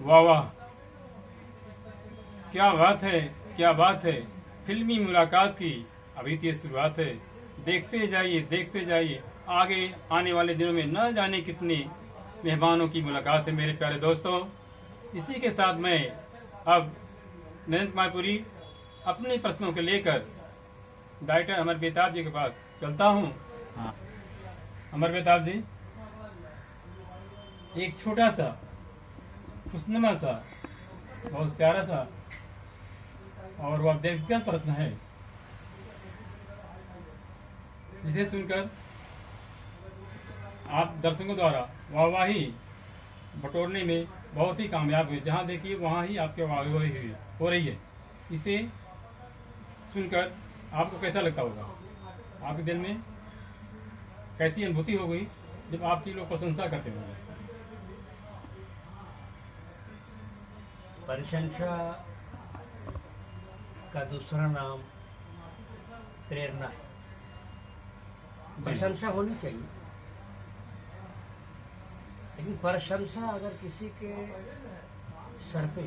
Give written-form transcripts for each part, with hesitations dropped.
वाह वाह, क्या बात है, क्या बात है। फिल्मी मुलाकात की अभी तो ये शुरुआत है। देखते जाइए आगे आने वाले दिनों में न जाने कितने मेहमानों की मुलाकात है मेरे प्यारे दोस्तों। इसी के साथ मैं अब नरेंद्र कुमार पुरी अपने प्रश्नों को लेकर डॉक्टर अमर बेताब जी के पास चलता हूँ। हाँ, अमर बेताब जी, एक छोटा सा खुशनुमा सा बहुत प्यारा सा और वह व्यक्तिगत प्रश्न है जिसे सुनकर आप दर्शकों द्वारा वाहवाही बटोरने में बहुत ही कामयाब हुए। जहाँ देखिए वहाँ ही आपके वाहवाही हो रही है। इसे सुनकर आपको कैसा लगता होगा? आपके दिल में कैसी अनुभूति हो गई जब आपकी लोग प्रशंसा करते होंगे? प्रशंसा का दूसरा नाम प्रेरणा है। प्रशंसा होनी चाहिए, लेकिन प्रशंसा अगर किसी के सर पे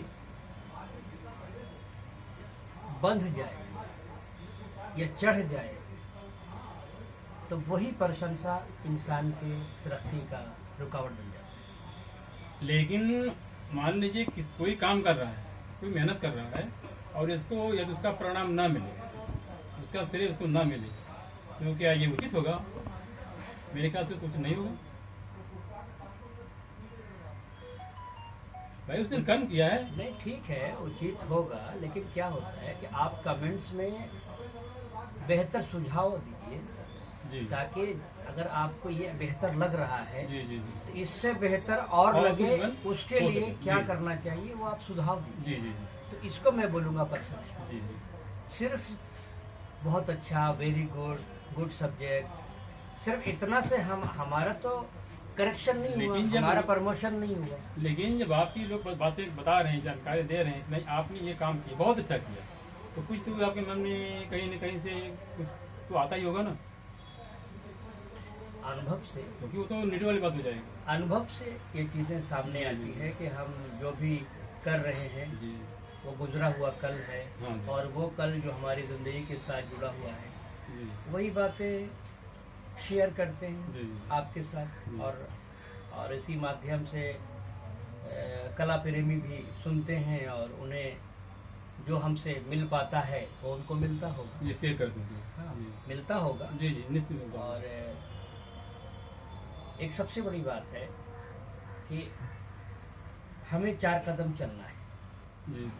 बंध जाए या चढ़ जाए तो वही प्रशंसा इंसान के तरक्की का रुकावट बन जाती है। लेकिन मान लीजिए कोई काम कर रहा है, कोई मेहनत कर रहा है और इसको यदि उसका परिणाम ना मिले, उसका श्रेय उसको ना मिले, तो क्या ये उचित होगा? मेरे ख्याल से कुछ नहीं होगा। भाई उसने कर्म किया है। नहीं, ठीक है, उचित होगा, लेकिन क्या होता है कि आप कमेंट्स में बेहतर सुझाव दीजिए जी, ताकि अगर आपको ये बेहतर लग रहा है जी जी तो इससे बेहतर और लगे, उसके हो लिए सके। क्या जी। करना चाहिए वो आप सुझाव दीजिए। जी जी तो इसको मैं बोलूँगा प्रशंसा। जी जी सिर्फ बहुत अच्छा, वेरी गुड, गुड सब्जेक्ट, सिर्फ इतना से हमारा तो करेक्शन नहीं हुआ, लेकिन जब- हमारा प्रमोशन नहीं हुआ। लेकिन जब आपकी लोग बातें बता रहे हैं, जानकारी दे रहे हैं, नहीं आपने ये काम किया, बहुत अच्छा किया, तो कुछ तो आपके मन में कहीं न कहीं से कुछ तो आता ही होगा ना, अनुभव से, क्योंकि वो तो नेगेटिव वाली बात हो जाएगी। अनुभव से ये चीजें सामने आती है कि हम जो भी कर रहे हैं जी वो गुजरा हुआ कल है, हाँ जी। और वो कल जो हमारी जिंदगी के साथ जुड़ा हुआ है जी वही बातें शेयर करते हैं जी आपके साथ। जी। और इसी माध्यम से कला प्रेमी भी सुनते हैं और उन्हें जो हमसे मिल पाता है वो उनको मिलता होगा। ये शेयर कर दीजिए। हाँ, जी मिलता होगा। जी जी, निश्चित होगा। और एक सबसे बड़ी बात है कि हमें 4 कदम चलना है, जी,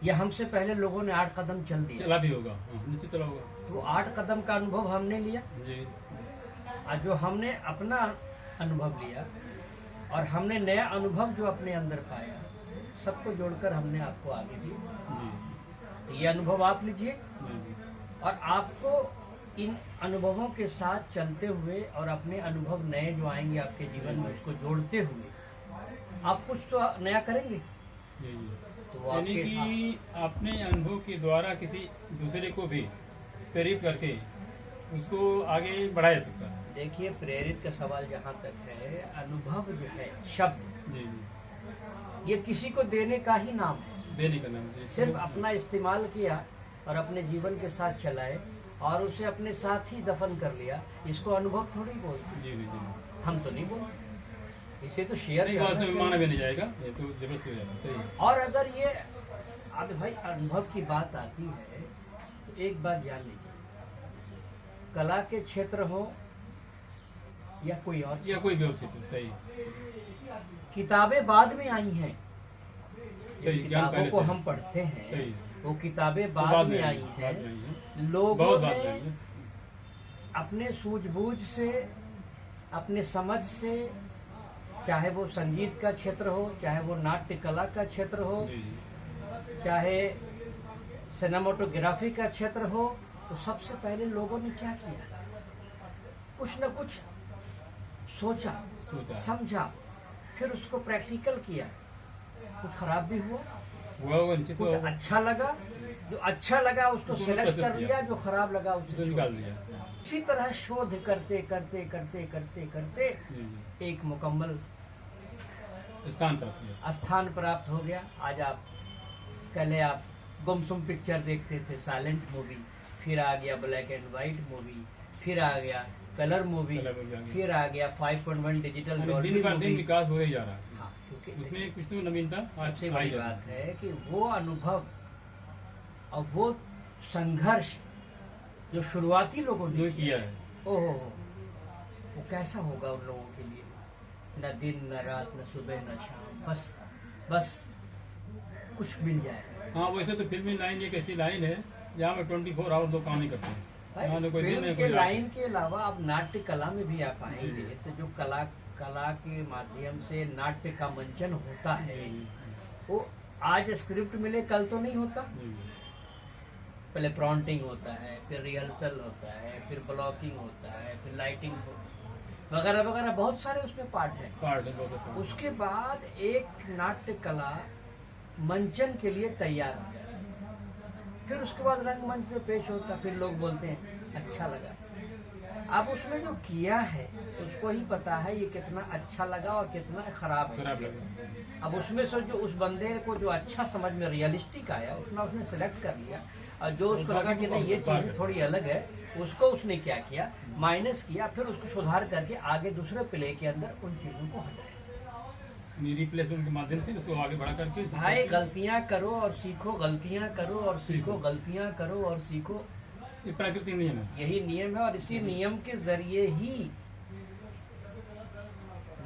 या हमसे पहले लोगों ने 8 कदम चल दिया, चला भी होगा। हाँ, निश्चित चला होगा। तो 8 कदम का अनुभव हमने लिया, जी और जो हमने अपना अनुभव लिया और हमने नया अनुभव जो अपने अंदर पाया, सबको जोड़कर हमने आपको आगे दिया। जी तो ये अनुभव आप लीजिए, जी जी और आपको इन अनुभवों के साथ चलते हुए और अपने अनुभव नए जो आएंगे आपके जीवन में उसको जोड़ते हुए आप कुछ तो नया करेंगे। जी जी। तो यानी आपके कि अपने अनुभव के द्वारा किसी दूसरे को भी प्रेरित करके उसको आगे बढ़ाया जा सकता है। देखिए, प्रेरित का सवाल जहाँ तक है, अनुभव जो है शब्द, जी जी, ये किसी को देने का ही नाम है। देने का नाम जी। सिर्फ अपना इस्तेमाल किया और अपने जीवन के साथ चलाए और उसे अपने साथ ही दफन कर लिया, इसको अनुभव थोड़ी बोलते। जी जी जी, हम तो नहीं बोलते, इसे तो शेयर नहीं करना वास्तव में माना चाहिए। भी नहीं जाएगा, ये तो जबरदस्ती हो जाएगा। सही है। और अगर ये अब भाई अनुभव की बात आती है तो एक बात जान लीजिए, कला के क्षेत्र हो या कोई और, या कोई भी क्षेत्र, सही किताबें बाद में आई हैं। सही, जिन ज्ञान किताबों पहले को से। हम पढ़ते हैं सही। वो किताबें तो बाद में आई बाद हैं। में आई है। लोगों बहुत बाद में ने आई है। अपने सूझबूझ से, अपने समझ से, चाहे वो संगीत का क्षेत्र हो, चाहे वो नाट्य कला का क्षेत्र हो, जी जी, चाहे सिनेमाटोग्राफी का क्षेत्र हो, तो सबसे पहले लोगों ने क्या किया, कुछ न कुछ सोचा, सोचा। समझा, फिर उसको प्रैक्टिकल किया। कुछ खराब भी हुआ, हुआ होगा, निश्चित कुछ होगा। अच्छा लगा, जो अच्छा लगा उसको उसको सिलेक्ट प्रस्तुत कर किया। लिया, जो खराब लगा उसको उसको निकाल छोड़ दिया। दिया। इसी तरह शोध करते करते करते करते करते जी जी, एक मुकम्मल स्थान प्राप्त किया। स्थान प्राप्त हो गया। आज आप पहले आप गुमसुम पिक्चर देखते थे, साइलेंट मूवी, फिर आ गया ब्लैक एंड व्हाइट मूवी, फिर आ गया कलर मूवी, कलर मूवी आ गया। फिर आ गया 5.1 डिजिटल यानी डॉल्बी दिन पर दिन मूवी। विकास हो ही जा रहा है। हाँ, क्योंकि उसमें कुछ तो नवीनता सबसे आई बड़ी जा रही बात है कि वो अनुभव और वो संघर्ष जो शुरुआती लोगों जो ने किया है। ओहो, वो कैसा होगा उन लोगों के लिए? न दिन न रात न सुबह न शाम, बस कुछ मिल जाए। हाँ, वैसे तो फिल्मी लाइन एक ऐसी लाइन है जहाँ में 24 आवर दो काम नहीं करते हैं। यहाँ तो कोई दिन फिल्म है, के कोई रात लाइन के अलावा आप नाट्य कला में भी आप आएंगे तो जो कला के माध्यम से नाट्य का मंचन होता है, वो आज स्क्रिप्ट मिले कल तो नहीं होता। पहले प्रॉन्टिंग होता है, फिर रिहर्सल होता है, फिर ब्लॉकिंग होता है, फिर लाइटिंग वगैरह वगैरह, बहुत सारे उसमें पार्ट हैं। पार्ट है, बहुत अच्छा। उसके बाद एक नाट्य कला मंचन के लिए तैयार हो जाती है, फिर उसके बाद रंगमंच पे पेश होता, फिर लोग बोलते हैं अच्छा लगा। अब उसमें जो किया है उसको ही पता है ये कितना अच्छा लगा और कितना खराब खराब है। लगा। अब उसमें से जो उस बंदे को जो अच्छा समझ में रियलिस्टिक आया उसने सेलेक्ट कर लिया, और जो उसको लगा कि नहीं ये चीज़ थोड़ी अलग है, उसको उसने क्या किया, माइनस किया, फिर उसको सुधार करके आगे दूसरे प्ले के अंदर उन चीज़ों को हटाया। रिप्लेसमेंट के माध्यम से उसको आगे बढ़ा करके भाई गलतियां करो और सीखो, गलतियां करो और सीखो, गलतियां करो और सीखो, ये प्राकृतिक नियम है। यही नियम है। और इसी नियम के जरिए ही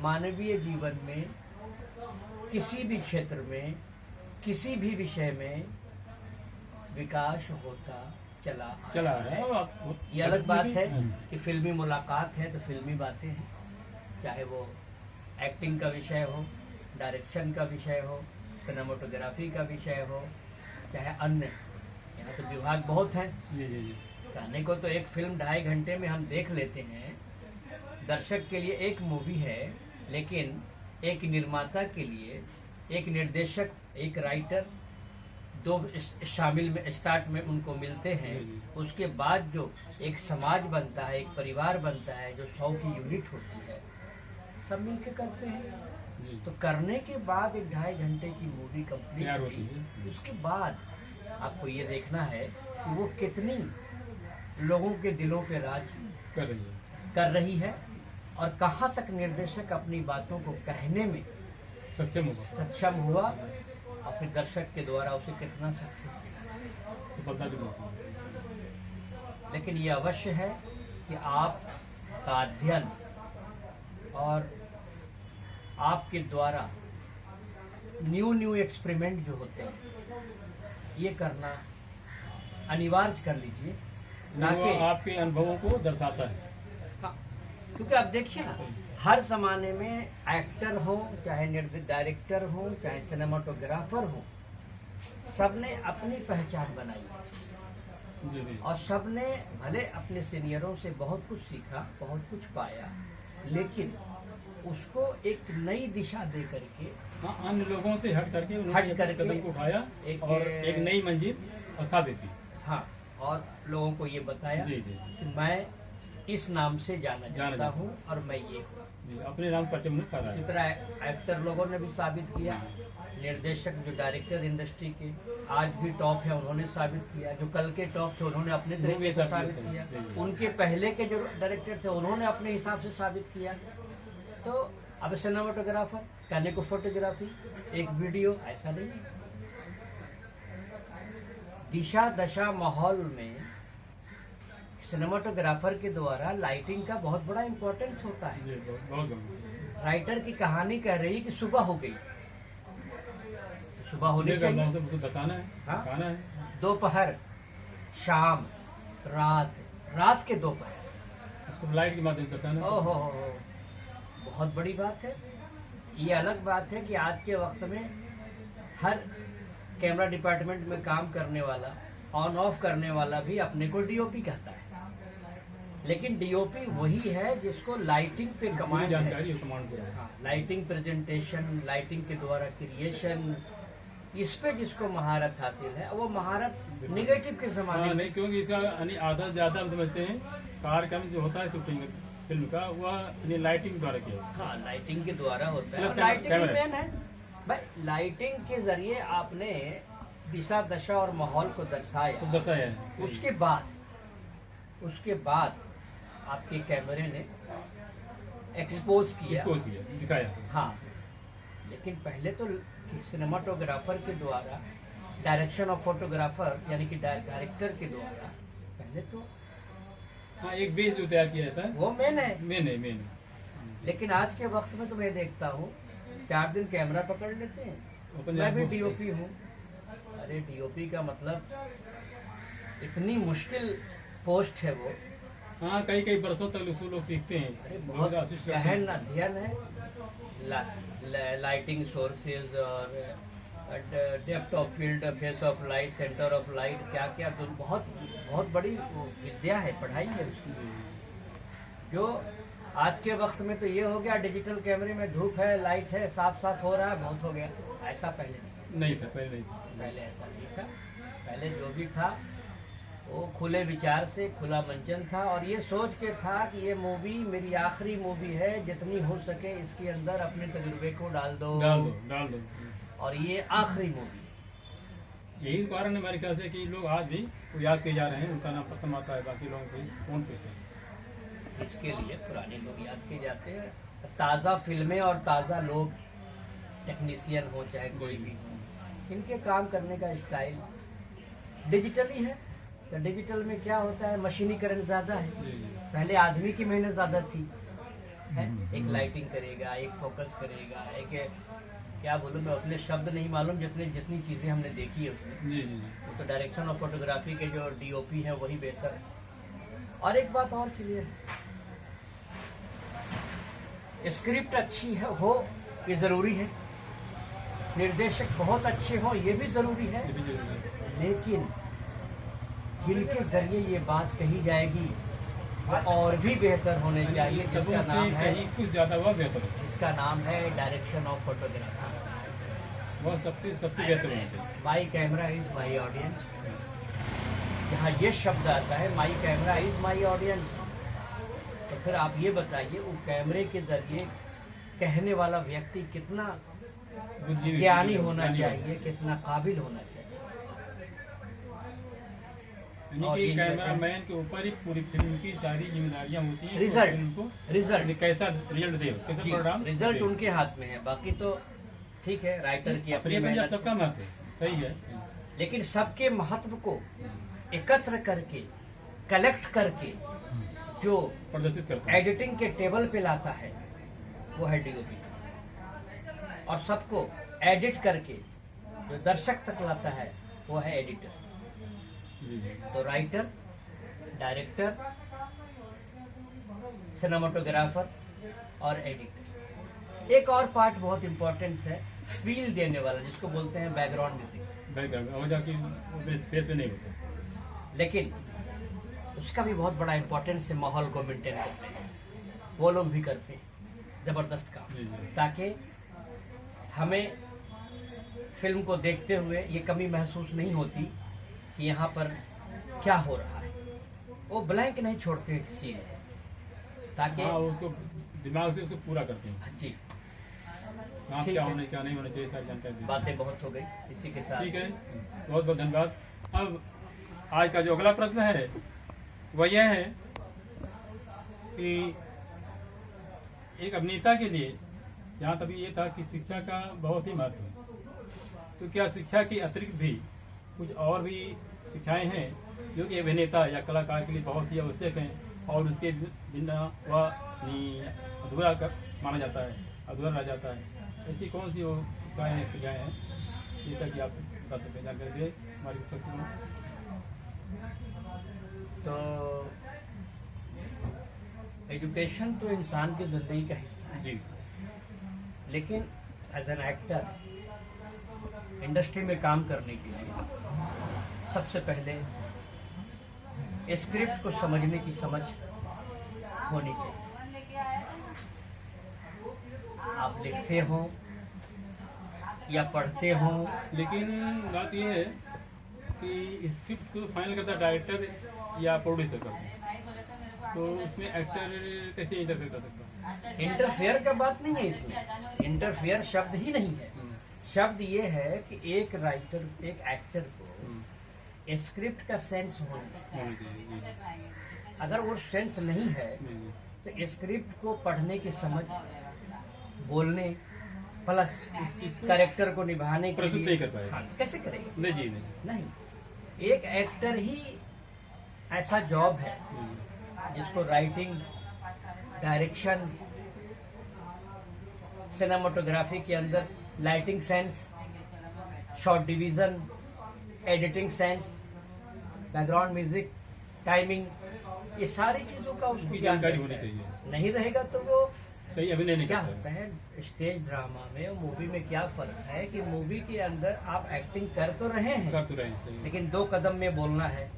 मानवीय जीवन में किसी भी क्षेत्र में किसी भी विषय में विकास होता चला चला आ रहा है। और ये अलग बात है हाँ। कि फिल्मी मुलाकात है तो फिल्मी बातें हैं, चाहे वो एक्टिंग का विषय हो, डायरेक्शन का विषय हो, सिनेमाटोग्राफी का विषय हो, चाहे अन्य, यहाँ तो विभाग बहुत हैं। जी जी जी। कहने को तो एक फिल्म 2.5 घंटे में हम देख लेते हैं, दर्शक के लिए एक मूवी है, लेकिन एक निर्माता के लिए एक निर्देशक, एक राइटर, दो शामिल में स्टार्ट में उनको मिलते हैं। उसके बाद जो एक समाज बनता है, एक परिवार बनता है, जो 100 की यूनिट होती है, सब मिलके करते हैं। तो करने के बाद एक 2.5 घंटे की मूवी कंप्लीट तैयार होती हुई, है। उसके बाद आपको ये देखना है कि वो कितनी लोगों के दिलों पे राज कर रही है और कहाँ तक निर्देशक अपनी बातों को कहने में सक्षम हुआ और फिर दर्शक के द्वारा उसे कितना सक्सेस मिला। सफलता जो मिलती है। लेकिन ये अवश्य है कि आपका अध्ययन और आपके द्वारा न्यू एक्सपेरिमेंट जो होते हैं ये करना अनिवार्य कर लीजिए, ना वो कि आपके अनुभवों को दर्शाता है। हाँ, क्योंकि आप देखिए ना, हर जमाने में एक्टर हो, चाहे डायरेक्टर हो, चाहे सिनेमाटोग्राफर हो, सबने अपनी पहचान बनाई है जी जी। और सबने भले अपने सीनियरों से बहुत कुछ सीखा, बहुत कुछ पाया, लेकिन उसको एक नई दिशा दे करके, हाँ, अन्य लोगों से हट करके उन्होंने अपने कदम को उठाया और एक नई मंजिल स्थापित की। हाँ, और लोगों को ये बताया जी जी कि मैं इस नाम से जाना जाता हूँ और मैं ये हूँ। जी, अपने नाम पर चमन कर रहा इसी है। तरह एक्टर लोगों ने भी साबित किया, निर्देशक जो डायरेक्टर इंडस्ट्री के आज भी टॉप है उन्होंने साबित किया, जो कल के टॉप थे उन्होंने अपने वो तरीके भी से साबित साबित किया। किया, जी, जी। उनके पहले के जो डायरेक्टर थे उन्होंने अपने हिसाब से साबित किया। तो अब सिनेमाटोग्राफर कहने को फोटोग्राफी, एक वीडियो, ऐसा नहीं है। दिशा दशा माहौल में सिनेमाटोग्राफर के द्वारा लाइटिंग का बहुत बड़ा इम्पोर्टेंस होता है। जी, बहुत बहुत। राइटर की कहानी कह रही है कि सुबह हो गई, सुबह होनी सुबह का चाहिए, मौसम उसको बताना है, हाँ? दिखाना है। दोपहर, शाम, रात, रात के दोपहर, सब लाइट के माध्यम से दर्शाना है। ओहो हो, बहुत बड़ी बात है। ये अलग बात है कि आज के वक्त में हर कैमरा डिपार्टमेंट में काम करने वाला, ऑन ऑफ करने वाला भी अपने को डीओपी कहता है, लेकिन डीओपी वही है जिसको लाइटिंग पे पूरी कमांड है। जानकारी है कमांड को। हाँ, लाइटिंग प्रेजेंटेशन, लाइटिंग के द्वारा क्रिएशन, इस पे जिसको महारत हासिल है, वो महारत निगेटिव के हाँ, जमाने में नहीं, क्योंकि इसका आधा ज्यादा हम समझते हैं कार्यक्रम जो होता है शूटिंग फिल्म का, वह लाइटिंग द्वारा किया जाता हाँ, लाइटिंग के द्वारा होता है। प्लस और लाइटिंग ही कैमरा। मेन है भाई। लाइटिंग के जरिए आपने दिशा दशा और माहौल को है। दर्शाया। सब दर्शाया है। उसके बाद आपके कैमरे ने एक्सपोज किया। इसको किया, दिखाया। हाँ, लेकिन पहले तो सिनेमाटोग्राफर के द्वारा, डायरेक्शन ऑफ फोटोग्राफर यानी कि डायरेक्टर के द्वारा पहले तो हाँ, एक बेस जो तैयार किया जाता है, वो मेन है। मेन। लेकिन आज के वक्त में तो मैं देखता हूँ 4 दिन कैमरा पकड़ लेते हैं। अपने मैं आप भी को- डीओपी हूँ। अरे डीओपी का मतलब इतनी मुश्किल पोस्ट है वो। हाँ, कई वर्षों तक उसको लोग सीखते हैं। अरे बहुत बहुत आशीष करते गहन हैं। अध्ययन है। लाइटिंग सोर्सेज और depth of field, face of light, centre of light, क्या क्या तो बहुत बहुत बड़ी वो विद्या है, पढ़ाई है उसकी। जो आज के वक्त में तो ये हो गया, डिजिटल कैमरे में धूप है, लाइट है, साफ साफ हो रहा है, बहुत हो गया। ऐसा पहले नहीं, नहीं था, पहले नहीं था। पहले ऐसा नहीं था। पहले जो भी था वो खुले विचार से, खुला मंचन था, और ये सोच के था कि ये मूवी मेरी आखिरी मूवी है, जितनी हो सके इसके अंदर अपने तजुर्बे को डाल दो। डाल दो। और ये आखिरी मूवी। यही कारण है मेरे ख्याल से कि लोग आज भी वो याद किए जा रहे हैं, उनका नाम खत्म आता है, बाकी लोगों को कौन पूछते हैं। इसके लिए पुराने लोग याद किए जाते हैं। ताज़ा फिल्में और ताज़ा लोग, टेक्नीशियन हो चाहे कोई भी हो, इनके काम करने का स्टाइल डिजिटली है। तो डिजिटल में क्या होता है, मशीनीकरण ज़्यादा है। जी। पहले आदमी की मेहनत ज़्यादा थी, है? एक लाइटिंग करेगा, एक फोकस करेगा, एक क्या बोलूँ मैं, उतने शब्द नहीं मालूम जितनी चीज़ें हमने देखी है उसमें। जी। तो डायरेक्शन ऑफ फोटोग्राफी के जो डीओपी है वही बेहतर है। और एक बात और क्लियर है, स्क्रिप्ट अच्छी है हो ये ज़रूरी है, निर्देशक बहुत अच्छे हो ये भी ज़रूरी है, ये भी जरूरी है। लेकिन जिनके जरिए ये बात कही जाएगी वो और भी बेहतर होने चाहिए, जिसका सबों नाम से है कहीं कुछ ज्यादा हुआ बेहतर है। जिसका नाम है डायरेक्शन ऑफ फोटोग्राफी। वह सबसे बेहतर होना चाहिए। My camera is my audience. यहाँ ये शब्द आता है, my camera is my audience. तो फिर आप ये बताइए, वो कैमरे के जरिए कहने वाला व्यक्ति कितना बुद्धिजीवी ज्ञानी होना ज्ञानी चाहिए, कितना काबिल होना चाहिए। यानी और कि यही कैमरामैन के ऊपर ही पूरी फिल्म की सारी जिम्मेदारियां होती हैं। रिजल्ट, फिल्म को रिजल्ट कैसा रिजल्ट दे, कैसा जी, प्रोग्राम रिजल्ट दे। उनके हाथ में है। बाकी तो ठीक है, राइटर की अपनी अपनी वजह मेहनत, सबका महत्व है, सही है। लेकिन सबके महत्व को एकत्र करके, कलेक्ट करके जो प्रदर्शित करता है। एडिटिंग के टेबल पे लाता है वो है डीओपी। और सबको एडिट करके जो दर्शक तक लाता है वो है एडिटर। जी, जी। तो राइटर, डायरेक्टर, सिनेमाटोग्राफर और एडिटर। एक और पार्ट बहुत इम्पोर्टेंट है, फील देने वाला, जिसको बोलते हैं बैकग्राउंड म्यूजिक। बैकग्राउंड और जाके फेस पे नहीं होता। लेकिन उसका भी बहुत बड़ा इम्पोर्टेंस है, माहौल को मेंटेन करते हैं वो लोग भी करते हैं जबरदस्त काम, जी, जी। ताकि हमें फिल्म को देखते हुए ये कमी महसूस नहीं होती कि यहाँ पर क्या हो रहा है। वो ब्लैंक नहीं छोड़ते सीन, ताकि हाँ, उसको दिमाग से उसको पूरा करते हैं। जी हाँ, ठीक क्या है। होने क्या नहीं होना चाहिए, सारी जानकारी देते हैं। बातें बहुत हो गई, इसी के साथ ठीक है, बहुत बहुत धन्यवाद। अब आज का जो अगला प्रश्न है वह यह है कि एक अभिनेता के लिए, यहाँ तभी ये था कि शिक्षा का बहुत ही महत्व है, तो क्या शिक्षा के अतिरिक्त भी कुछ और भी शिक्षाएं हैं जो कि अभिनेता या कलाकार के लिए बहुत ही आवश्यक हैं और उसके बिना वह अधूरा माना जाता है, अधूरा रह जाता है। ऐसी कौन सी वो शिक्षाएं क्रियाएं हैं, जैसा कि आप बता सकते हैं, जानकारी दें हमारी सक्षम। तो एजुकेशन तो इंसान की जिंदगी का हिस्सा है, जी, लेकिन एज एन एक्टर इंडस्ट्री में काम करने के लिए सबसे पहले स्क्रिप्ट को समझने की समझ होनी चाहिए। आप लिखते हो या पढ़ते हो, लेकिन बात यह है कि स्क्रिप्ट को फाइनल करता डायरेक्टर या प्रोड्यूसर करता है। तो उसमें एक्टर कैसे इंटरफेयर कर सकता है? इंटरफेयर का बात नहीं है इसमें, इंटरफेयर शब्द ही नहीं है। शब्द ये है कि एक राइटर, एक एक्टर को स्क्रिप्ट का सेंस होना चाहिए। अगर वो सेंस नहीं है तो स्क्रिप्ट को पढ़ने की समझ, बोलने प्लस कैरेक्टर को निभाने के प्रस्तुत लिए नहीं कर पाएगा। हाँ, कैसे करेगा? नहीं जी नहीं, एक एक्टर ही ऐसा जॉब है जिसको राइटिंग, डायरेक्शन, सिनेमाटोग्राफी के अंदर lighting sense, shot division, editing sense, background music, timing, ये सारी चीजों का उसको उसकी ज्ञान जानकारी रहता होनी है। चाहिए। नहीं रहेगा तो वो सही अभिनय नहीं क्या करता होता है। है स्टेज ड्रामा में और मूवी में क्या फर्क है कि मूवी के अंदर आप एक्टिंग कर तो रहे हैं, कर तो रहे हैं, सही। लेकिन 2 कदम में बोलना है,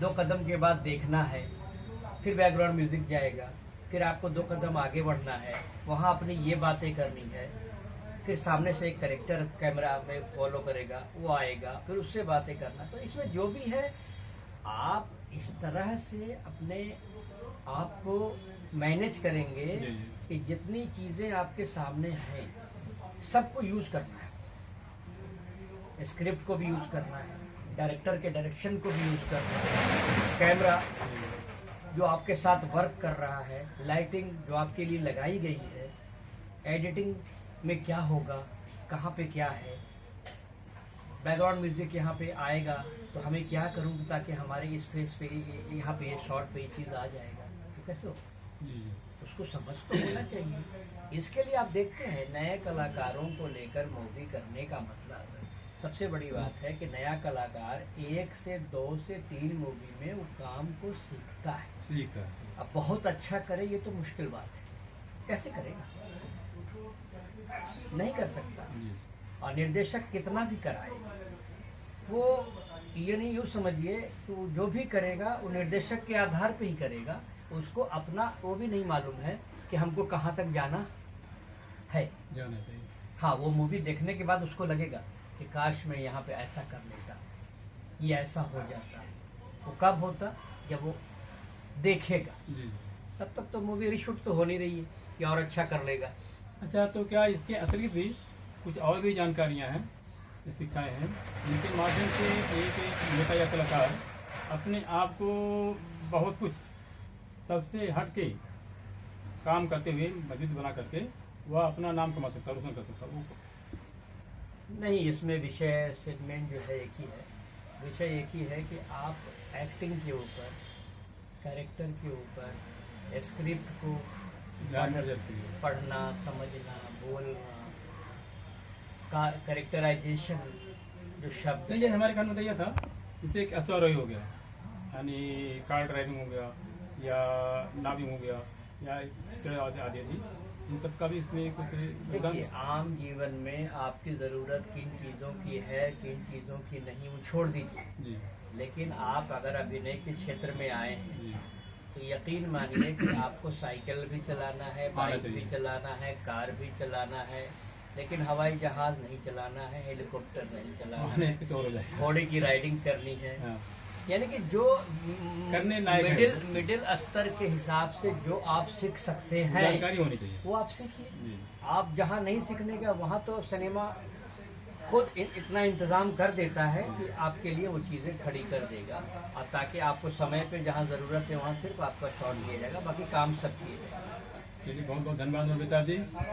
2 कदम के बाद देखना है, फिर बैकग्राउंड म्यूजिक जाएगा, फिर आपको 2 कदम आगे बढ़ना है, वहाँ अपनी ये बातें करनी है, फिर सामने से एक कैरेक्टर कैमरा में फॉलो करेगा, वो आएगा, फिर उससे बातें करना। तो इसमें जो भी है आप इस तरह से अपने आप को मैनेज करेंगे जी, जी। कि जितनी चीजें आपके सामने हैं सबको यूज करना है। स्क्रिप्ट को भी यूज करना है, डायरेक्टर के डायरेक्शन को भी यूज करना है, कैमरा जो आपके साथ वर्क कर रहा है, लाइटिंग जो आपके लिए लगाई गई है, एडिटिंग में क्या होगा, कहाँ पे क्या है, बैकग्राउंड म्यूजिक यहाँ पे आएगा तो हमें क्या करूँ ताकि हमारे इस फेस पे यहाँ पे ये शॉर्ट पे ये चीज़ आ जाएगा, तो कैसे हो? जी, जी। उसको समझ तो होना चाहिए। इसके लिए आप देखते हैं नए कलाकारों को लेकर मूवी करने का मतलब सबसे बड़ी बात है कि नया कलाकार 1 से 2 से 3 मूवी में वो काम को सीखता है। सीखता है। अब बहुत अच्छा करे ये तो मुश्किल बात है, कैसे करेगा? नहीं कर सकता। जी। और निर्देशक कितना भी कराए, वो ये नहीं यूँ समझिए कि वो जो भी करेगा वो निर्देशक के आधार पे ही करेगा, उसको अपना वो भी नहीं मालूम है कि हमको कहाँ तक जाना है। जाना चाहिए। हाँ, वो मूवी देखने के बाद उसको लगेगा कि काश मैं यहाँ पे ऐसा कर लेता, ये ऐसा हो जाता। वो कब होता? जब वो देखेगा, जी। तब तक तो मूवी रिशूट तो हो नहीं रही है कि और अच्छा कर लेगा। अच्छा, तो क्या इसके अतिरिक्त भी कुछ और भी जानकारियां हैं, शिक्षाएं हैं, जिनके माध्यम से एक नेता या कलाकार अपने आप को बहुत कुछ सबसे हट के काम करते हुए मजबूत बना करके वह अपना नाम कमा सकता है, रोशन कर सकता है? वो नहीं, इसमें विषय सेगमेंट जो है एक ही है। विषय एक ही है कि आप एक्टिंग के ऊपर, कैरेक्टर के ऊपर, स्क्रिप्ट को ध्यान में रखते हुए। पढ़ना, समझना, बोलना, कैरेक्टराइजेशन जो शब्द नहीं, जैसे हमारे कान में बताइए था, जैसे एक अश्वारोही हो गया, यानी कार ड्राइविंग हो गया, या नाविंग हो गया, या आदि आदि, इन सब का भी इसमें कुछ देखिए, आम जीवन में आपकी ज़रूरत किन चीज़ों की है, किन चीज़ों की नहीं, वो छोड़ दीजिए। जी, लेकिन आप अगर अभिनय के क्षेत्र में आए हैं जी, तो यकीन मानिए कि आपको साइकिल भी चलाना है, बाइक भी चाहिए। चलाना है, कार भी चलाना है, लेकिन हवाई जहाज नहीं चलाना है, हेलीकॉप्टर नहीं चलाना वहाँ नहीं है, कुछ और हो जाएगा। घोड़े की राइडिंग करनी है। हाँ, यानी कि जो करने लायक है। मिडिल स्तर के हिसाब से जो आप सीख सकते हैं जानकारी होनी चाहिए। वो आप सीखिए। जी, आप जहाँ नहीं सीखने का, वहाँ तो सिनेमा खुद इतना इंतजाम कर देता है कि आपके लिए वो चीज़ें खड़ी कर देगा, और ताकि आपको समय पे जहाँ ज़रूरत है वहाँ सिर्फ आपका शॉट लिया जाएगा, बाकी काम सब किए जाएगा। चलिए, बहुत बहुत धन्यवाद नमिता जी।